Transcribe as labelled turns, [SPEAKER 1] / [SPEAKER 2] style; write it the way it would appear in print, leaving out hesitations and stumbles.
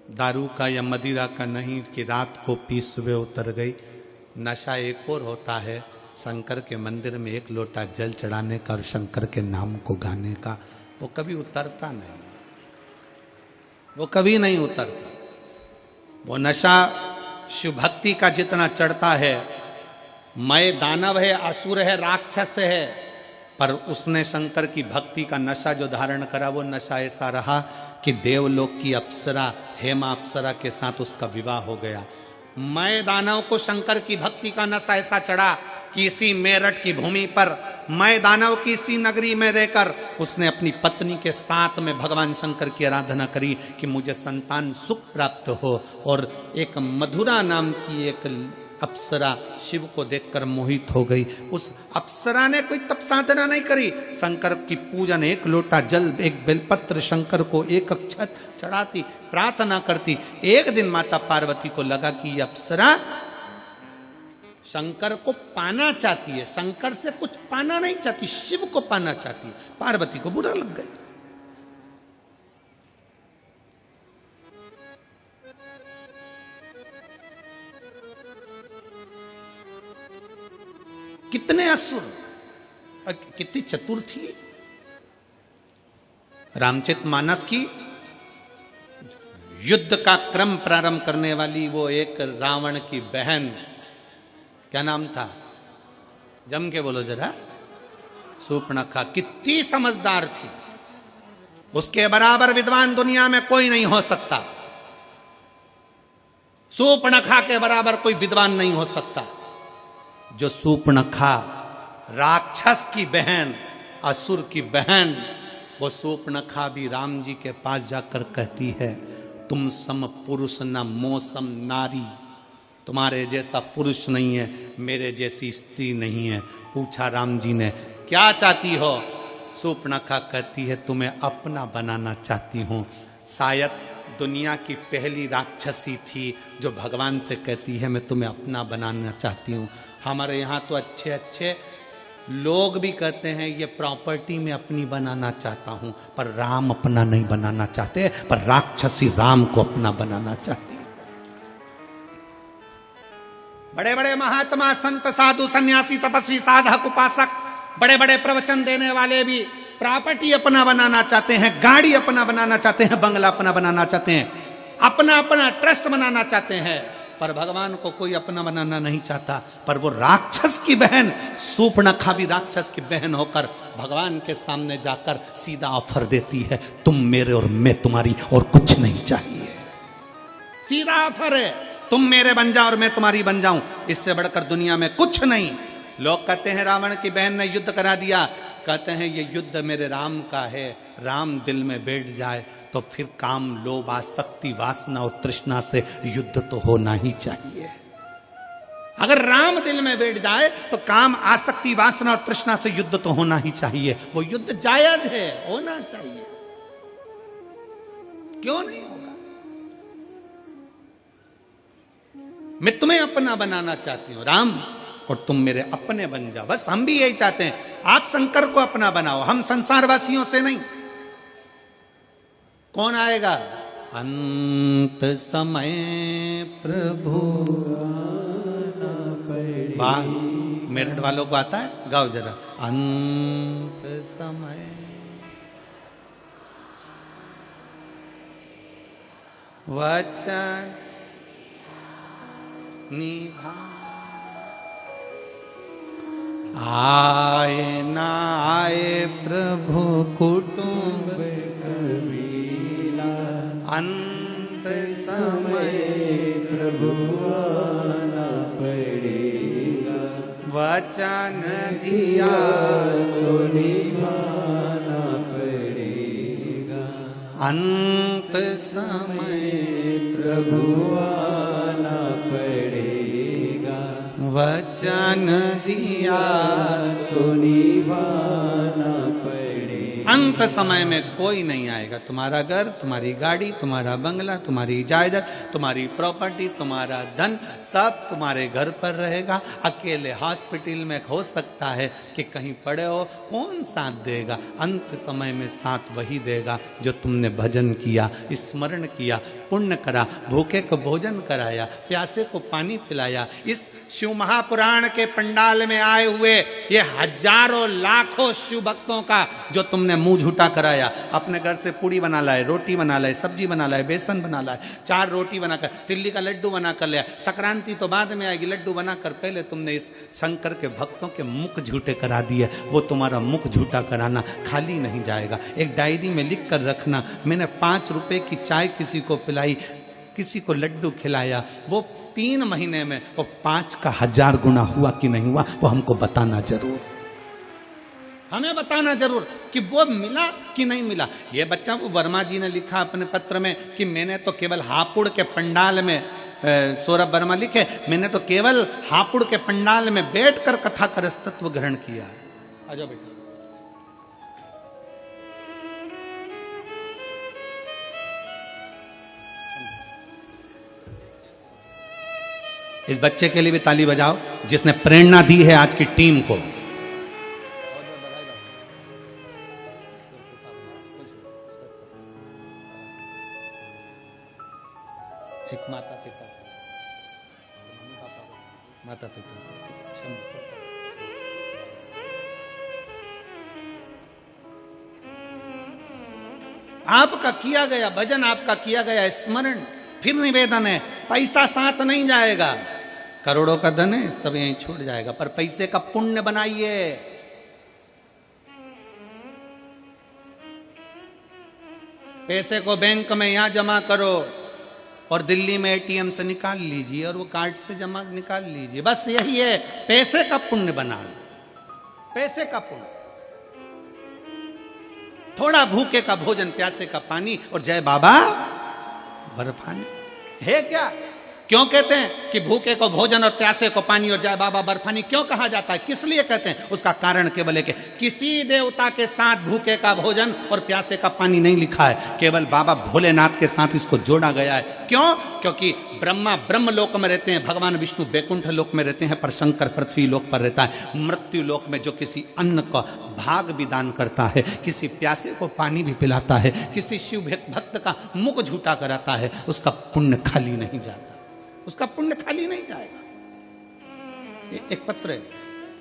[SPEAKER 1] दारू का या मदिरा का नहीं कि रात को पी सुबह उतर गई। नशा एक और होता है शंकर के मंदिर में एक लोटा जल चढ़ाने का और शंकर के नाम को गाने का। वो कभी उतरता नहीं, वो कभी नहीं उतरता। वो नशा शिव भक्ति का जितना चढ़ता है, मैं दानव है, असुर है, राक्षस है, पर उसने शंकर की भक्ति का नशा जो धारण करा वो नशा ऐसा रहा कि देवलोक की अप्सरा हेमा अप्सरा के साथ उसका विवाह हो गया। मैं दानव को शंकर की भक्ति का नशा ऐसा चढ़ा कि इसी मेरठ की भूमि पर मैं दानव की इसी नगरी में रहकर उसने अपनी पत्नी के साथ में भगवान शंकर की आराधना करी कि मुझे संतान सुख प्राप्त हो। और एक मधुरा नाम की एक अप्सरा शिव को देखकर मोहित हो गई। उस अप्सरा ने कोई तप साधना नहीं करी, शंकर की पूजन, एक लोटा जल, एक बेलपत्र शंकर को एक अक्षत चढ़ाती, प्रार्थना करती। एक दिन माता पार्वती को लगा कि ये अप्सरा शंकर को पाना चाहती है, शंकर से कुछ पाना नहीं चाहती, शिव को पाना चाहती। पार्वती को बुरा लग गया। कितने असुर, कितनी चतुर थी। रामचरितमानस की युद्ध का क्रम प्रारंभ करने वाली वो एक रावण की बहन, क्या नाम था, जम के बोलो जरा, शूर्पणखा, कितनी समझदार थी। उसके बराबर विद्वान दुनिया में कोई नहीं हो सकता। शूर्पणखा के बराबर कोई विद्वान नहीं हो सकता। जो शूर्पणखा राक्षस की बहन, असुर की बहन, वो शूर्पणखा भी राम जी के पास जाकर कहती है, तुम सम पुरुष न मोसम नारी, तुम्हारे जैसा पुरुष नहीं है, मेरे जैसी स्त्री नहीं है। पूछा राम जी ने क्या चाहती हो? शूर्पणखा कहती है तुम्हें अपना बनाना चाहती हूं। शायद दुनिया की पहली राक्षसी थी जो भगवान से कहती है मैं तुम्हें अपना बनाना चाहती हूं। हमारे यहाँ तो अच्छे अच्छे लोग भी कहते हैं ये प्रॉपर्टी में अपनी बनाना चाहता हूं, पर राम अपना नहीं बनाना चाहते, पर राक्षसी राम को अपना बनाना चाहती। बड़े बड़े महात्मा, संत, साधु, सन्यासी, तपस्वी, साधक, उपासक, बड़े बड़े प्रवचन देने वाले भी प्रॉपर्टी अपना बनाना चाहते हैं, गाड़ी अपना बनाना चाहते हैं, बंगला अपना बनाना चाहते हैं, अपना अपना ट्रस्ट बनाना चाहते हैं, पर भगवान को कोई अपना बनाना नहीं चाहता। पर वो राक्षस की बहन शूर्पणखा भी राक्षस की बहन होकर भगवान के सामने जाकर सीधा ऑफर देती है, तुम मेरे और मैं तुम्हारी, और कुछ नहीं चाहिए। सीधा ऑफर है, तुम मेरे बन जाओ और मैं तुम्हारी बन जाऊं, इससे बढ़कर दुनिया में कुछ नहीं। लोग कहते हैं रावण की बहन ने युद्ध करा दिया, कहते हैं ये युद्ध मेरे राम का है। राम दिल में बैठ जाए तो फिर काम, लोभ, आसक्ति, वासना और तृष्णा से युद्ध तो होना ही चाहिए। अगर राम दिल में बैठ जाए तो काम, आसक्ति, वासना और तृष्णा से युद्ध तो होना ही चाहिए। वो युद्ध जायज है, होना चाहिए, क्यों नहीं होगा? मैं तुम्हें अपना बनाना चाहती हूं राम, और तुम मेरे अपने बन जाओ। बस हम भी यही चाहते हैं, आप शंकर को अपना बनाओ, हम संसारवासियों से नहीं। कौन आएगा? अंत समय प्रभु वाह, मेरठ वालों को आता है, गाओ जरा। अंत समय वचन निभा, आए ना आए प्रभु कुटुंब कबीला, अंत समय प्रभु आना पड़ेगा, वचन दिया तो निभाना पड़ेगा, अंत समय प्रभु आना पड़ेगा, वचन दिया तो निभाना पड़ेगा, अंत समय में कोई नहीं आएगा। तुम्हारा घर, तुम्हारी गाड़ी, तुम्हारा बंगला, तुम्हारी जायदाद, तुम्हारी प्रॉपर्टी, तुम्हारा धन सब तुम्हारे घर पर रहेगा। अकेले हॉस्पिटल में हो सकता है कि कहीं पड़े हो, कौन साथ देगा? अंत समय में साथ वही देगा जो तुमने भजन किया, स्मरण किया, पुण्य करा, भूखे को भोजन कराया, प्यासे को पानी पिलाया। इस शिव महापुराण के पंडाल में आए हुए ये हजारों लाखों शिव भक्तों का जो तुमने मुंह झूठा कराया, अपने घर से पूड़ी बना लाए, रोटी बना लाए, सब्जी बना लाए, बेसन बना लाए, 4 रोटी बनाकर, तिल्ली का लड्डू बनाकर लिया। संक्रांति तो बाद में आएगी, लड्डू बनाकर पहले तुमने इस शंकर के भक्तों के मुख झूठे करा दिए। वो तुम्हारा मुख झूठा कराना खाली नहीं जाएगा। एक डायरी में लिख कर रखना, मैंने 5 रुपए की चाय किसी को पिलाई, किसी को लड्डू खिलाया, वो 3 महीने में वो 5 का 1000 गुना हुआ कि नहीं हुआ, वो हमको बताना जरूर, हमें बताना जरूर कि वो मिला कि नहीं मिला। ये बच्चा, वो वर्मा जी ने लिखा अपने पत्र में कि मैंने तो केवल हापुड़ के पंडाल में, सौरभ वर्मा लिखे, मैंने तो केवल हापुड़ के पंडाल में बैठकर कथा का रसतत्व ग्रहण किया है। आ जाओ बेटा। इस बच्चे के लिए भी ताली बजाओ जिसने प्रेरणा दी है आज की टीम को। एक माता पिता, माता पिता, आपका किया गया भजन, आपका किया गया स्मरण, फिर निवेदन है, पैसा साथ नहीं जाएगा, करोड़ों का धन है, सब यहीं छूट जाएगा, पर पैसे का पुण्य बनाइए। पैसे को बैंक में यहां जमा करो और दिल्ली में एटीएम से निकाल लीजिए और वो कार्ड से जमा निकाल लीजिए, बस यही है। पैसे का पुण्य बना लो, पैसे का पुण्य। थोड़ा भूखे का भोजन, प्यासे का पानी और जय बाबा बर्फानी है क्या? क्यों कहते हैं कि भूखे को भोजन और प्यासे को पानी और जय बाबा बर्फानी क्यों कहा जाता है? किस लिए कहते हैं? उसका कारण केवल है कि किसी देवता के साथ भूखे का भोजन और प्यासे का पानी नहीं लिखा है, केवल बाबा भोलेनाथ के साथ इसको जोड़ा गया है। क्यों? क्योंकि ब्रह्मा ब्रह्म लोक में रहते हैं, भगवान विष्णु बैकुंठ लोक में रहते हैं, पर शंकर पृथ्वी लोक पर रहता है। मृत्यु लोक में जो किसी अन्न का भाग भी दान करता है, किसी प्यासे को पानी भी पिलाता है, किसी शिव भक्त का मुख झूठा कराता है, उसका पुण्य खाली नहीं जाता, उसका पुण्य खाली नहीं जाएगा। एक पत्र है,